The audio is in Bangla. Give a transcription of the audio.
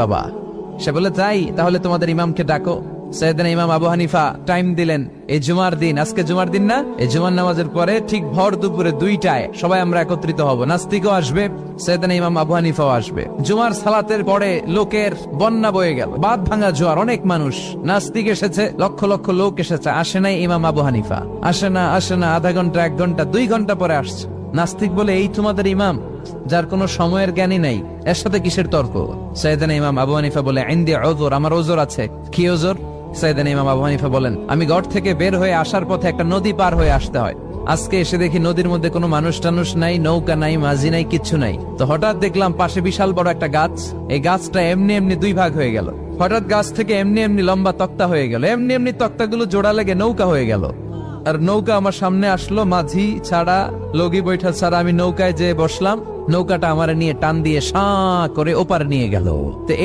বাবা। সে বলে তাই, তাহলে তোমাদের ইমামকে ডাকো। সাইয়েদনা ইমাম আবু হানিফা টাইম দিলেন, এই জুমার দিন, আজকে জুমার দিন না, এই জুমার নামাজের পরে ঠিক ভর দুপুরে 2টায় সবাই আমরা একত্রিত হব। নাস্তিকও আসবে, সাইয়েদনা ইমাম আবু হানিফাও আসবে। জুমার সালাতের পরে লোকের বন্যা বয়ে গেল, বাঁধ ভাঙা জোয়ার, অনেক মানুষ। নাস্তিক এসেছে, লক্ষ লক্ষ লোক এসেছে, আসে নাই ইমাম আবু হানিফা। আসে না আধা ঘন্টা, 1 ঘন্টা, 2 ঘন্টা পরে আসছে। নাস্তিক বলে, এই তোমাদের ইমাম যার কোনো সময়ের জ্ঞানই নাই, এর সাথে কিসের তর্ক? সাইয়েদনা ইমাম আবু হানিফা বলে, ইনদি উযর, আমার ওজর আছে। কি ওজর? সাইয়েদনা ইমাম আবু হানিফা বলেন, আমি ঘর থেকে বের হয়ে আসার পথে একটা নদী পার হয়ে আসতে হয়। আজকে এসে দেখি নদীর মধ্যে কোনো মানুষ টানুষ নাই, নৌকা নাই, মাঝি নাই, কিচ্ছু নাই। তো হঠাৎ দেখলাম পাশে বিশাল বড় একটা গাছ, এই গাছটা এমনি এমনি 2 ভাগ হয়ে গেল। হঠাৎ গাছ থেকে এমনি এমনি লম্বা তক্তা হয়ে গেল, এমনি এমনি তক্তাগুলো জোড়া লেগে নৌকা হয়ে গেল। আর নৌকা আমার সামনে আসলো, মাঝি ছাড়া, লগি বৈঠা ছাড়া। আমি নৌকায় যেয়ে বসলাম, নৌকাটা আমার নিয়ে টান দিয়ে সাঁ করে ওপারে নিয়ে গেল। তো